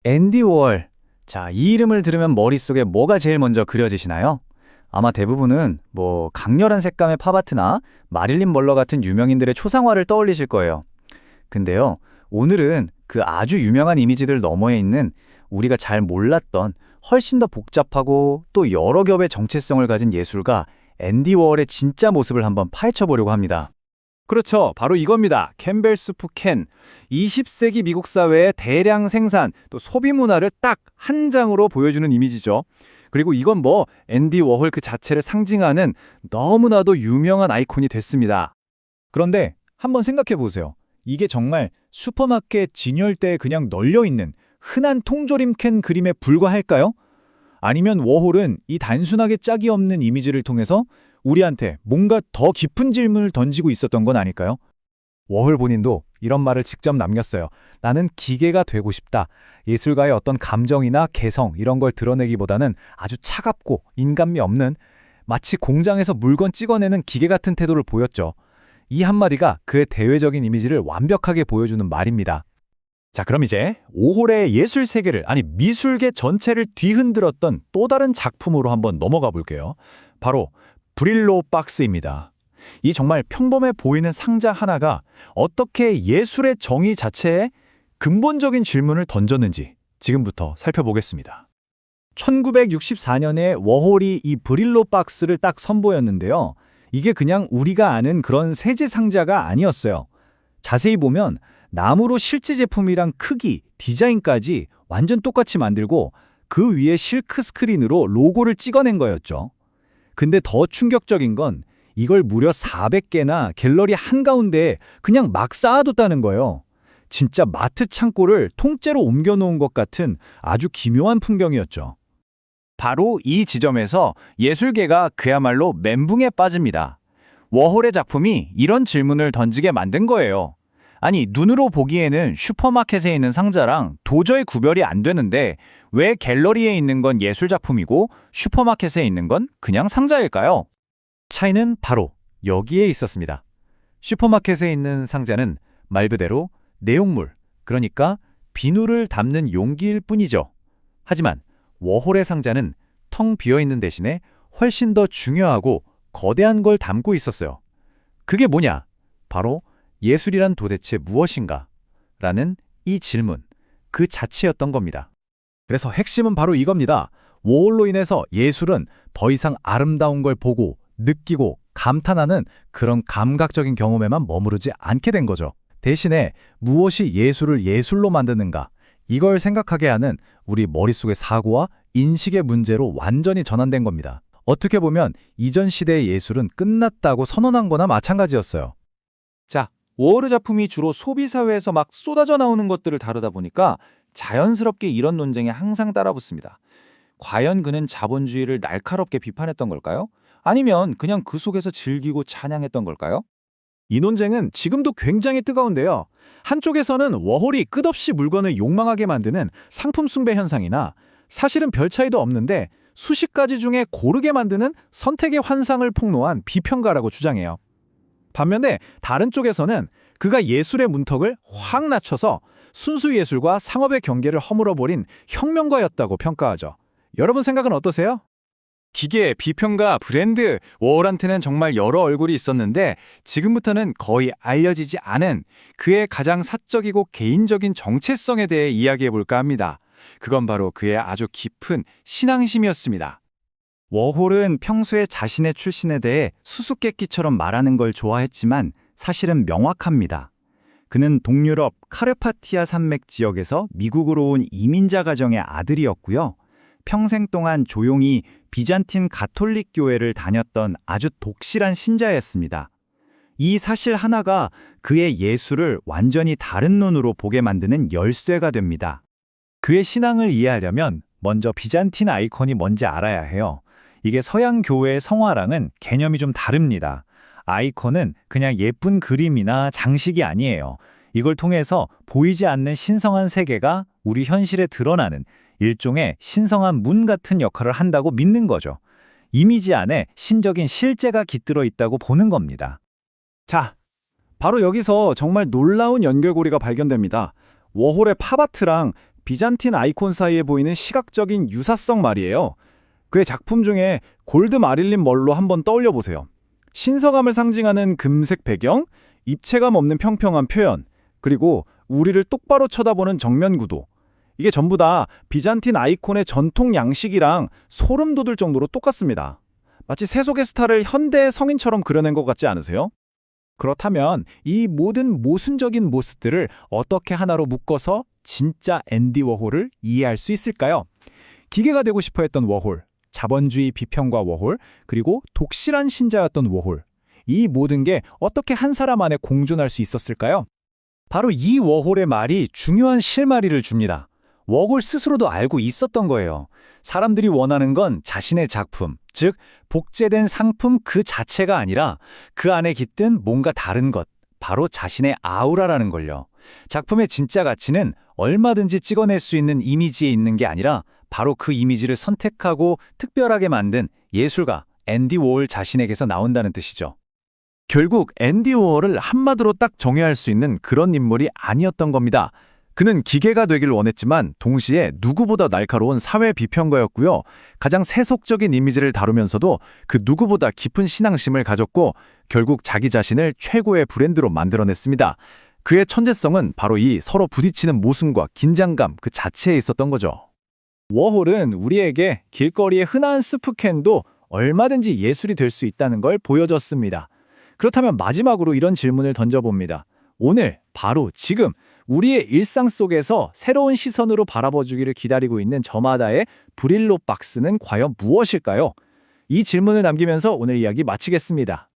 앤디 워홀. 자, 이 이름을 들으면 머릿속에 뭐가 제일 먼저 그려지시나요? 아마 대부분은 강렬한 색감의 팝아트나 마릴린 멀러 같은 유명인들의 초상화를 떠올리실 거예요. 근데요, 오늘은 그 아주 유명한 이미지들 너머에 있는 우리가 잘 몰랐던 훨씬 더 복잡하고 또 여러 겹의 정체성을 가진 예술가 앤디 워홀의 진짜 모습을 한번 파헤쳐 보려고 합니다. 그렇죠. 바로 이겁니다. 캠벨 수프 캔. 20세기 미국 사회의 대량 생산, 또 소비 문화를 딱 한 장으로 보여주는 이미지죠. 그리고 이건 앤디 워홀 그 자체를 상징하는 너무나도 유명한 아이콘이 됐습니다. 그런데 한번 생각해 보세요. 이게 정말 슈퍼마켓 진열대에 그냥 널려있는 흔한 통조림 캔 그림에 불과할까요? 아니면 워홀은 이 단순하게 짝이 없는 이미지를 통해서 우리한테 뭔가 더 깊은 질문을 던지고 있었던 건 아닐까요? 워홀 본인도 이런 말을 직접 남겼어요. 나는 기계가 되고 싶다. 예술가의 어떤 감정이나 개성 이런 걸 드러내기보다는 아주 차갑고 인간미 없는 마치 공장에서 물건 찍어내는 기계 같은 태도를 보였죠. 이 한마디가 그의 대외적인 이미지를 완벽하게 보여주는 말입니다. 자, 그럼 이제 워홀의 예술 세계를, 아니 미술계 전체를 뒤흔들었던 또 다른 작품으로 한번 넘어가 볼게요. 바로 브릴로 박스입니다. 이 정말 평범해 보이는 상자 하나가 어떻게 예술의 정의 자체에 근본적인 질문을 던졌는지 지금부터 살펴보겠습니다. 1964년에 워홀이 이 브릴로 박스를 딱 선보였는데요. 이게 그냥 우리가 아는 그런 세제 상자가 아니었어요. 자세히 보면 나무로 실제 제품이랑 크기, 디자인까지 완전 똑같이 만들고 그 위에 실크 스크린으로 로고를 찍어낸 거였죠. 근데 더 충격적인 건 이걸 무려 400개나 갤러리 한가운데에 그냥 막 쌓아뒀다는 거예요. 진짜 마트 창고를 통째로 옮겨놓은 것 같은 아주 기묘한 풍경이었죠. 바로 이 지점에서 예술계가 그야말로 멘붕에 빠집니다. 워홀의 작품이 이런 질문을 던지게 만든 거예요. 아니, 눈으로 보기에는 슈퍼마켓에 있는 상자랑 도저히 구별이 안 되는데 왜 갤러리에 있는 건 예술작품이고 슈퍼마켓에 있는 건 그냥 상자일까요? 차이는 바로 여기에 있었습니다. 슈퍼마켓에 있는 상자는 말 그대로 내용물, 그러니까 비누를 담는 용기일 뿐이죠. 하지만 워홀의 상자는 텅 비어있는 대신에 훨씬 더 중요하고 거대한 걸 담고 있었어요. 그게 뭐냐? 바로 예술이란 도대체 무엇인가? 라는 이 질문, 그 자체였던 겁니다. 그래서 핵심은 바로 이겁니다. 워홀로 인해서 예술은 더 이상 아름다운 걸 보고 느끼고 감탄하는 그런 감각적인 경험에만 머무르지 않게 된 거죠. 대신에 무엇이 예술을 예술로 만드는가? 이걸 생각하게 하는 우리 머릿속의 사고와 인식의 문제로 완전히 전환된 겁니다. 어떻게 보면 이전 시대의 예술은 끝났다고 선언한 거나 마찬가지였어요. 자, 워홀의 작품이 주로 소비사회에서 막 쏟아져 나오는 것들을 다루다 보니까 자연스럽게 이런 논쟁에 항상 따라붙습니다. 과연 그는 자본주의를 날카롭게 비판했던 걸까요? 아니면 그냥 그 속에서 즐기고 찬양했던 걸까요? 이 논쟁은 지금도 굉장히 뜨거운데요. 한쪽에서는 워홀이 끝없이 물건을 욕망하게 만드는 상품 숭배 현상이나 사실은 별 차이도 없는데 수십 가지 중에 고르게 만드는 선택의 환상을 폭로한 비평가라고 주장해요. 반면에 다른 쪽에서는 그가 예술의 문턱을 확 낮춰서 순수 예술과 상업의 경계를 허물어버린 혁명가였다고 평가하죠. 여러분 생각은 어떠세요? 기계, 비평가, 브랜드, 워홀한테는 정말 여러 얼굴이 있었는데 지금부터는 거의 알려지지 않은 그의 가장 사적이고 개인적인 정체성에 대해 이야기해볼까 합니다. 그건 바로 그의 아주 깊은 신앙심이었습니다. 워홀은 평소에 자신의 출신에 대해 수수께끼처럼 말하는 걸 좋아했지만 사실은 명확합니다. 그는 동유럽 카르파티아 산맥 지역에서 미국으로 온 이민자 가정의 아들이었고요. 평생 동안 조용히 비잔틴 가톨릭 교회를 다녔던 아주 독실한 신자였습니다. 이 사실 하나가 그의 예술을 완전히 다른 눈으로 보게 만드는 열쇠가 됩니다. 그의 신앙을 이해하려면 먼저 비잔틴 아이콘이 뭔지 알아야 해요. 이게 서양 교회의 성화랑은 개념이 좀 다릅니다. 아이콘은 그냥 예쁜 그림이나 장식이 아니에요. 이걸 통해서 보이지 않는 신성한 세계가 우리 현실에 드러나는 일종의 신성한 문 같은 역할을 한다고 믿는 거죠. 이미지 안에 신적인 실제가 깃들어 있다고 보는 겁니다. 자, 바로 여기서 정말 놀라운 연결고리가 발견됩니다. 워홀의 팝아트랑 비잔틴 아이콘 사이에 보이는 시각적인 유사성 말이에요. 그의 작품 중에 골드 마릴린 멀로 한번 떠올려 보세요. 신성함을 상징하는 금색 배경, 입체감 없는 평평한 표현, 그리고 우리를 똑바로 쳐다보는 정면 구도. 이게 전부 다 비잔틴 아이콘의 전통 양식이랑 소름 돋을 정도로 똑같습니다. 마치 세속의 스타를 현대의 성인처럼 그려낸 것 같지 않으세요? 그렇다면 이 모든 모순적인 모습들을 어떻게 하나로 묶어서 진짜 앤디 워홀을 이해할 수 있을까요? 기계가 되고 싶어 했던 워홀, 자본주의 비평가 워홀, 그리고 독실한 신자였던 워홀. 이 모든 게 어떻게 한 사람 안에 공존할 수 있었을까요? 바로 이 워홀의 말이 중요한 실마리를 줍니다. 워홀 스스로도 알고 있었던 거예요. 사람들이 원하는 건 자신의 작품, 즉 복제된 상품 그 자체가 아니라 그 안에 깃든 뭔가 다른 것, 바로 자신의 아우라라는 걸요. 작품의 진짜 가치는 얼마든지 찍어낼 수 있는 이미지에 있는 게 아니라 바로 그 이미지를 선택하고 특별하게 만든 예술가 앤디 워홀 자신에게서 나온다는 뜻이죠. 결국 앤디 워홀을 한마디로 딱 정의할 수 있는 그런 인물이 아니었던 겁니다. 그는 기계가 되길 원했지만 동시에 누구보다 날카로운 사회 비평가였고요. 가장 세속적인 이미지를 다루면서도 그 누구보다 깊은 신앙심을 가졌고 결국 자기 자신을 최고의 브랜드로 만들어냈습니다. 그의 천재성은 바로 이 서로 부딪히는 모순과 긴장감 그 자체에 있었던 거죠. 워홀은 우리에게 길거리의 흔한 수프캔도 얼마든지 예술이 될 수 있다는 걸 보여줬습니다. 그렇다면 마지막으로 이런 질문을 던져봅니다. 오늘, 바로 지금 우리의 일상 속에서 새로운 시선으로 바라봐주기를 기다리고 있는 저마다의 브릴로 박스는 과연 무엇일까요? 이 질문을 남기면서 오늘 이야기 마치겠습니다.